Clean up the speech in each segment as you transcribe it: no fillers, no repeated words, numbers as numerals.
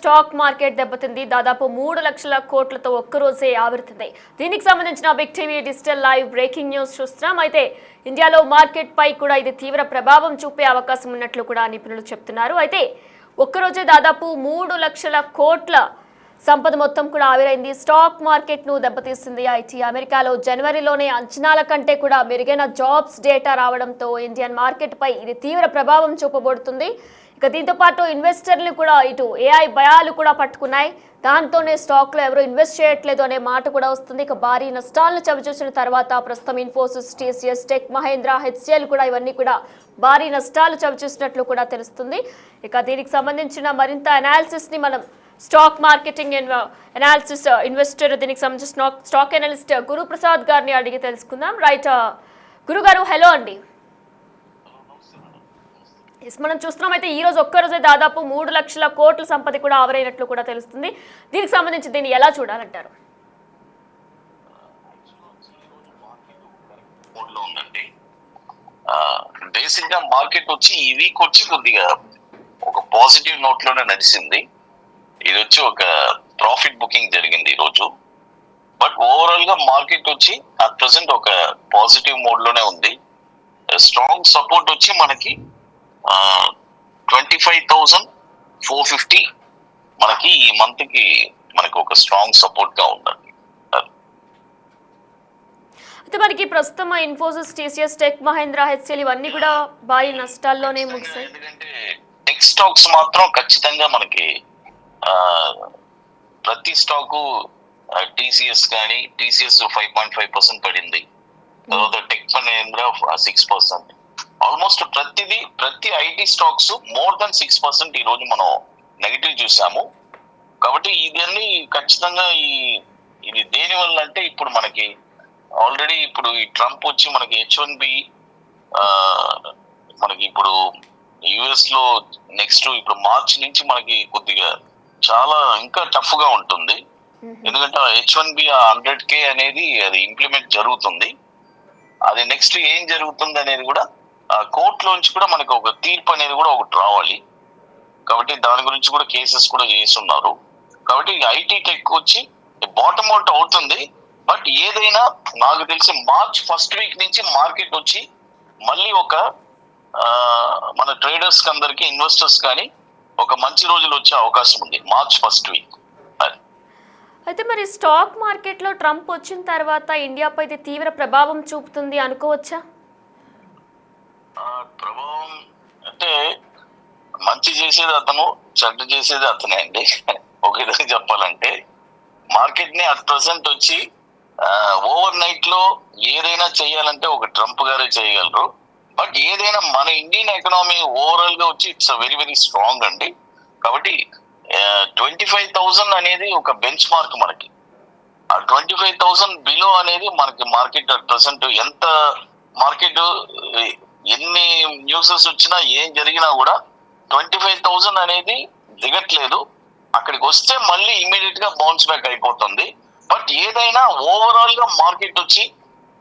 Stock market దెబ్బతింది. దాదాపు 3 లక్షల కోట్లతో ఒక్కరోజే ఆవిరితుంది. దీనికి సంబంధించిన Big TV digital live breaking news చూస్తున్నాం. అయితే ఇండియాలో మార్కెట్ పై కూడా ఇది తీవ్ర ప్రభావం చూపే అవకాశం ఉన్నట్లు కూడా నిపుణులు చెప్తున్నారు. అయితే ఒక్కరోజే దాదాపు 3 లక్షల కోట్ల సంపద మొత్తం కూడా ఆవిరైంది. స్టాక్ మార్కెట్ ను దెబ్బతీసింది. అయితే అమెరికాలో జనవరిలోనే అంచనాల కంటే కూడా మెరుగైన జాబ్స్ డేటా రావడంతో ఇండియన్ మార్కెట్ పై ఇది తీవ్ర ప్రభావం చూపబడుతుంది. ఇక దీంతో పాటు ఇన్వెస్టర్లు కూడా ఇటు ఏఐ భయాలు కూడా పట్టుకున్నాయి. దాంతోనే స్టాక్ లో ఎవరు ఇన్వెస్ట్ చేయట్లేదు అనే మాట కూడా వస్తుంది. ఇక భారీ నష్టాలను చవిచూసిన తర్వాత ప్రస్తుతం Infosys, TCS, Tech Mahindra, HCL కూడా ఇవన్నీ కూడా భారీ నష్టాలు చవిచూసినట్లు కూడా తెలుస్తుంది. ఇక దీనికి సంబంధించిన మరింత అనాలిసిస్ ని మనం స్టాక్ మార్కెటింగ్ అనాలిసిస్ ఇన్వెస్టర్ దీనికి సంబంధించిన స్టాక్ అనలిస్ట్ గురుప్రసాద్ గారిని అడిగి తెలుసుకుందాం. రైట్ గురుగారు, హలో అండి. మనం చూస్తున్నాం. అయితే ఈ రోజు ఒక్కరోజే దాదాపు 3 లక్షల కోట్ల సంపద కూడా ఆవరైనట్లు కూడా తెలుస్తుంది. దీనికి సంబంధించి దీన్ని ఎలా చూడాలంటారు? బేసిక్ గా మార్కెట్ వచ్చి ఈ వీక్ వచ్చి కొద్దిగా ఒక పాజిటివ్ నోట్ లోనే నడిచింది. ఇది వచ్చి ఒక ప్రాఫిట్ బుకింగ్ జరిగింది ఈ రోజు. బట్ ఓవరాల్ గా మార్కెట్ వచ్చి అట్ ప్రెసెంట్ ఒక పాజిటివ్ మోడ్ లోనే ఉంది. స్ట్రాంగ్ సపోర్ట్ వచ్చి మనకి 25,450 మనకి ఈ మంత్ కి మనకి ఒక స్ట్రాంగ్ సపోర్ట్ గా ఉందండి. అయితే మనకి ప్రస్తుతం Infosys, TCS, Tech Mahindra, HCL ఇవన్నీ కూడా భారీ నష్టాల్లోనే ముగిసాయి. ఎందుకంటే టెక్ స్టాక్స్ మాత్రం ఖచ్చితంగా మనకి ప్రతి స్టాకు టీసీఎస్ కానీ టీసీఎస్ 5.5% పడింది. తర్వాత టెక్ మహేంద్ర 6%. ఆల్మోస్ట్ ప్రతి ఐటీ స్టాక్స్ మోర్ దెన్ 6% ఈ రోజు మనం నెగిటివ్ చూసాము. కాబట్టి ఇదన్నీ ఖచ్చితంగా ఇది దేని వల్ల అంటే ఇప్పుడు మనకి ఆల్రెడీ ఇప్పుడు ఈ ట్రంప్ వచ్చి మనకి H1B మనకి ఇప్పుడు యుఎస్ లో నెక్స్ట్ ఇప్పుడు మార్చ్ నుంచి మనకి కొద్దిగా చాలా ఇంకా టఫ్ గా ఉంటుంది. ఎందుకంటే H1B 100K అనేది అది ఇంప్లిమెంట్ జరుగుతుంది. అది నెక్స్ట్ ఏం జరుగుతుంది అనేది కూడా కోర్టులోంచి కూడా మనకి ఒక తీర్పు అనేది కూడా ఒకటి రావాలి. కాబట్టి దాని గురించి కూడా కేసెస్ కూడా చేస్తున్నారు. కాబట్టి ఐటీ టెక్ వచ్చి బాటమ్ అవుట్ అవుతుంది. బట్ ఏదైనా నాకు తెలిసి మార్చ్ ఫస్ట్ వీక్ నుంచి మార్కెట్ వచ్చి మళ్ళీ ఒక మన ట్రేడర్స్ అందరికి, ఇన్వెస్టర్స్ కానీ ఒక మంచి రోజులు వచ్చే అవకాశం ఉంది మార్చ్ ఫస్ట్ వీక్. అయితే మరి స్టాక్ మార్కెట్ లో ట్రంప్ వచ్చిన తర్వాత ఇండియాపై ఇది తీవ్ర ప్రభావం చూపుతుంది అనుకోవచ్చా? ప్రభావం అంటే మంచి చేసేది అతను, చెడ్డ చేసేది అతనే అండి. ఒక విధంగా చెప్పాలంటే మార్కెట్ ని అట్ ప్రెసెంట్ వచ్చి ఓవర్ నైట్ లో ఏదైనా చేయాలంటే ఒక ట్రంప్ గారే చేయగలరు. బట్ ఏదైనా మన ఇండియన్ ఎకనామీ ఓవరాల్ గా వచ్చి ఇట్స్ వెరీ వెరీ స్ట్రాంగ్ అండి. కాబట్టి 25,000 అనేది ఒక బెంచ్ మార్క్ మనకి. ఆ 25,000 బిలో అనేది మనకి మార్కెట్ అట్ ప్రెసెంట్ ఎంత మార్కెట్ ఎన్ని న్యూసెస్ వచ్చినా ఏం జరిగినా కూడా 25,000 అనేది దిగట్లేదు. అక్కడికి వస్తే మళ్ళీ ఇమీడియట్ గా బౌన్స్ బ్యాక్ అయిపోతుంది. బట్ ఏదైనా ఓవరాల్ గా మార్కెట్ వచ్చి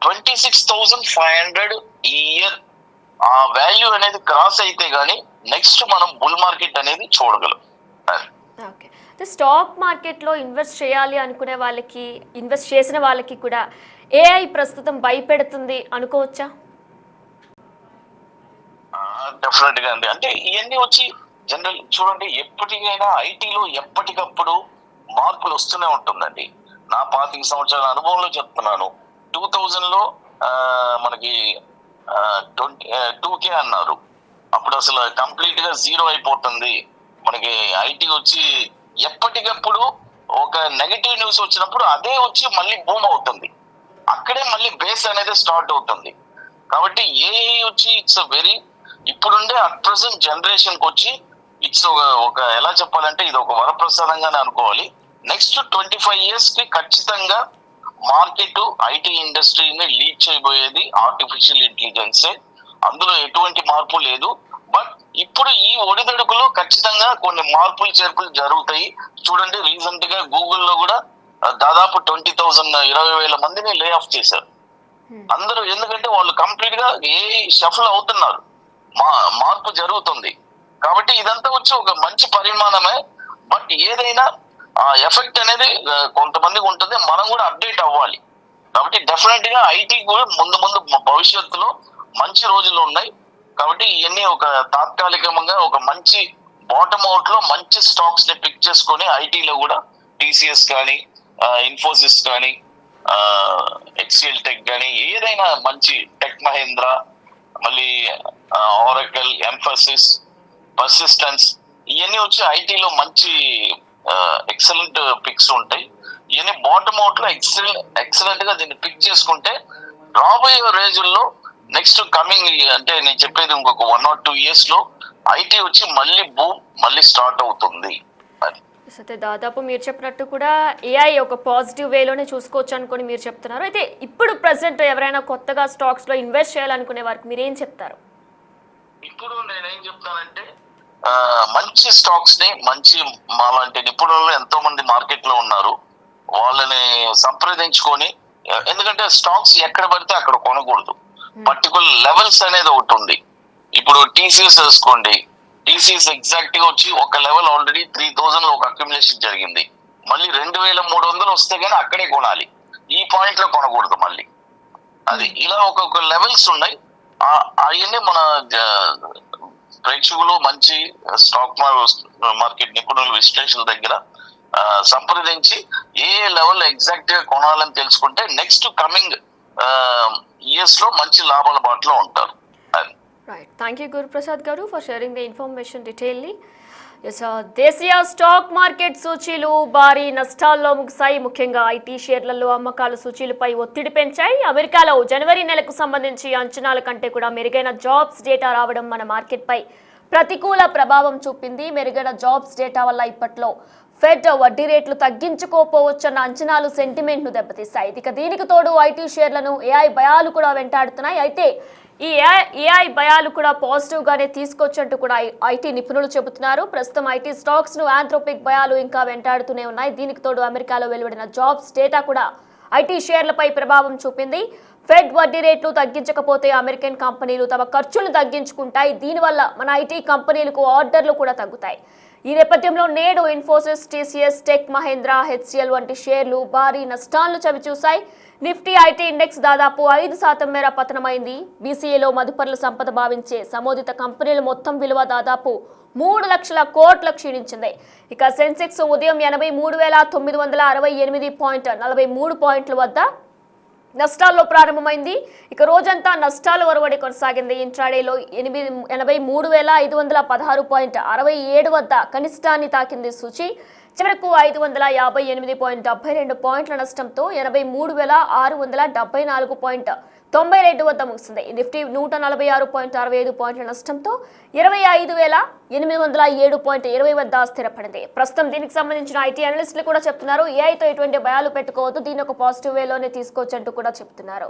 26,500 ఈ ఇయర్ ఆ వాల్యూ అనేది క్రాస్ అయితే గానీ నెక్స్ట్ మనం బుల్ మార్కెట్ అనేది చూడగలం. స్టాక్ మార్కెట్ లో ఇన్వెస్ట్ చేయాలి అనుకునే వాళ్ళకి, ఇన్వెస్ట్ చేసిన వాళ్ళకి కూడా ఏఐ ప్రస్తుతం భయపెడుతుంది అనుకోవచ్చా? డెఫినెట్ గా అండి. అంటే ఇవన్నీ వచ్చి జనరల్ చూడండి, ఎప్పటికైనా ఐటీలో ఎప్పటికప్పుడు మార్పులు వస్తూనే ఉంటుందండి. నా 25 సంవత్సరాల అనుభవంలో చెప్తున్నాను. 2000 లో మనకి 2K అన్నారు. అప్పుడు అసలు కంప్లీట్ గా జీరో అయిపోతుంది. మనకి ఐటీ వచ్చి ఎప్పటికప్పుడు ఒక నెగటివ్ న్యూస్ వచ్చినప్పుడు అదే వచ్చి మళ్ళీ బూమ్ అవుతుంది. అక్కడే మళ్ళీ బేస్ అనేది స్టార్ట్ అవుతుంది. కాబట్టి ఏఐ వచ్చి ఇట్స్ వెరీ ఇప్పుడుండే అట్ ప్రెసెంట్ జనరేషన్ కి వచ్చి ఇట్స్ ఒక ఎలా చెప్పాలంటే ఇది ఒక వరప్రసాదంగానే అనుకోవాలి. నెక్స్ట్ 25 years కి ఖచ్చితంగా మార్కెట్ ఐటీ ఇండస్ట్రీని లీడ్ చేయబోయేది ఆర్టిఫిషియల్ ఇంటెలిజెన్సే. అందులో ఎటువంటి మార్పు లేదు. బట్ ఇప్పుడు ఈ ఒడిదడుకులో ఖచ్చితంగా కొన్ని మార్పులు చేర్పులు జరుగుతాయి. చూడండి, రీసెంట్ గా గూగుల్లో కూడా దాదాపు 20,000 మందిని లే ఆఫ్ చేశారు అందరూ. ఎందుకంటే వాళ్ళు కంప్లీట్ గా ఏఐ షఫల్ అవుతున్నారు, మార్పు జరుగుతుంది. కాబట్టి ఇదంతా వచ్చి ఒక మంచి పరిమాణమే. బట్ ఏదైనా ఆ ఎఫెక్ట్ అనేది కొంతమందికి ఉంటుంది, మనం కూడా అప్డేట్ అవ్వాలి. కాబట్టి డెఫినెట్ గా ఐటీ కూడా ముందు ముందు భవిష్యత్తులో మంచి రోజులు ఉన్నాయి. కాబట్టి ఇవన్నీ ఒక తాత్కాలికంగా ఒక మంచి బాటమ్ అవుట్ లో మంచి స్టాక్స్ ని పిక్ చేసుకొని ఐటీలో కూడా టీసీఎస్ కానీ ఇన్ఫోసిస్ కానీ హెచ్సిఎల్ టెక్ కానీ ఏదైనా మంచి టెక్ మహేంద్ర, మళ్ళీ ఆరకల్, ఎంఫసిస్, పర్సిస్టెన్స్, ఇవన్నీ వచ్చి ఐటీలో మంచి ఎక్సలెంట్ పిక్స్ ఉంటాయి. ఇవన్నీ బాటమ్ అవుట్ లో ఎక్సలెంట్ గా దీన్ని పిక్ చేసుకుంటే రాబోయే రోజుల్లో నెక్స్ట్ కమింగ్ అంటే నేను చెప్పేది ఇంకొక 1 or 2 years లో ఐటీ వచ్చి మళ్ళీ బూమ్ మళ్ళీ స్టార్ట్ అవుతుంది. అయితే దాదాపు మీరు చెప్పినట్టు కూడా ఏఐ ఒక పాజిటివ్ వేలోనే చూసుకోవచ్చు అనుకుని మీరు చెప్తున్నారు. అయితే ఇప్పుడు ప్రెసెంట్ ఎవరైనా కొత్తగా స్టాక్స్ లో ఇన్వెస్ట్ చేయాలనుకునే వారికి మీరు ఏం చెప్తారు? ఇప్పుడు నేనేం చెప్తానంటే మంచి స్టాక్స్ ని మంచి మాలాంటి నిపుణులు ఎంతో మంది మార్కెట్ లో ఉన్నారు, వాళ్ళని సంప్రదించుకొని, ఎందుకంటే స్టాక్స్ ఎక్కడ పడితే అక్కడ కొనకూడదు. పర్టికులర్ లెవెల్స్ అనేది ఒకటి ఉంది. ఇప్పుడు టీసీఎస్ వేసుకోండి, టీసీఎస్ ఎగ్జాక్ట్ గా వచ్చి ఒక లెవెల్ ఆల్రెడీ 3000 లో ఒక అక్యుములేషన్ జరిగింది. మళ్ళీ 2300 వస్తే గానీ అక్కడే కొనాలి, ఈ పాయింట్ లో కొనకూడదు మళ్ళీ. అది ఇలా ఒక్కొక్క లెవెల్స్ ఉన్నాయి. అవన్నీ మన ప్రేక్షకులు మంచి స్టాక్ మార్కెట్ నిపుణుల విశ్లేషణ దగ్గర సంప్రదించి ఏ లెవెల్ ఎగ్జాక్ట్ గా కొనాలని తెలుసుకుంటే నెక్స్ట్ కమింగ్ ఇయర్స్ లో మంచి లాభాల బాటలో ఉంటారు. రైట్, థ్యాంక్ యూ గురుప్రసాద్ గారు for sharing the information detailly. దేశీయ స్టాక్ మార్కెట్ సూచీలు భారీ నష్టాల్లో ముగిశాయి. ముఖ్యంగా ఐటీ షేర్లలో అమ్మకాల సూచీలపై ఒత్తిడి పెంచాయి. అమెరికాలో జనవరి నెలకు సంబంధించి అంచనాల కంటే కూడా మెరుగైన జాబ్స్ డేటా రావడం మన మార్కెట్పై ప్రతికూల ప్రభావం చూపింది. మెరుగైన జాబ్స్ డేటా వల్ల ఇప్పట్లో ఫెడ్ వడ్డీ రేట్లు తగ్గించుకోపోవచ్చన్న అంచనాలు సెంటిమెంట్ను దెబ్బతీశాయి. ఇక దీనికి తోడు ఐటీ షేర్లను ఏఐ భయాలు కూడా వెంటాడుతున్నాయి. అయితే ఈ ఏఐ భయాలు కూడా పాజిటివ్ గానే తీసుకొచ్చినట్టు కూడా ఐటీ నిపుణులు చెబుతున్నారు. ప్రస్తుతం ఐటీ స్టాక్స్ ను ఆంథ్రోపిక్ భయాలు ఇంకా వెంటాడుతూనే ఉన్నాయి. దీనికి తోడు అమెరికాలో వెలువడిన జాబ్స్ డేటా కూడా ఐటీ షేర్లపై ప్రభావం చూపింది. ఫెడ్ వడ్డీ రేట్లు తగ్గించకపోతే అమెరికన్ కంపెనీలు తమ ఖర్చులు తగ్గించుకుంటాయి. దీనివల్ల మన ఐటీ కంపెనీలకు ఆర్డర్లు కూడా తగ్గుతాయి. ఈ నేపథ్యంలో నేడు Infosys, TCS, Tech Mahindra, HCL వంటి షేర్లు భారీ నష్టాలను చవిచూశాయి. నిఫ్టీ ఐటీ ఇండెక్స్ దాదాపు 5% మేర పతనమైంది. బీసీఏలో మదుపర్ల సంపద భావించే సమోదిత కంపెనీల మొత్తం విలువ దాదాపు 3 లక్షల కోట్ల క్షీణించింది. ఇక సెన్సెక్స్ ఉదయం 83,968.43 పాయింట్ల వద్ద నష్టాల్లో ప్రారంభమైంది. ఇక రోజంతా నష్టాల ఒరవడి కొనసాగింది. ఇంట్రాడేలో 83,516.67 వద్ద కనిష్టాన్ని తాకింది సూచి. చివరకు 558.72 పాయింట్ల నష్టంతో 83,674.92 వద్ద ముగిసింది. నిఫ్టీ 146.65 పాయింట్ల నష్టంతో 25,807.20 వద్ద స్థిరపడింది. ప్రస్తుతం దీనికి సంబంధించిన ఐటీ అనలిస్టులు కూడా చెప్తున్నారు, ఏఐతో ఎటువంటి భయాలు పెట్టుకోవద్దు, దీన్ని ఒక పాజిటివ్ వేలోనే తీసుకోవచ్చు అంటూ కూడా చెప్తున్నారు.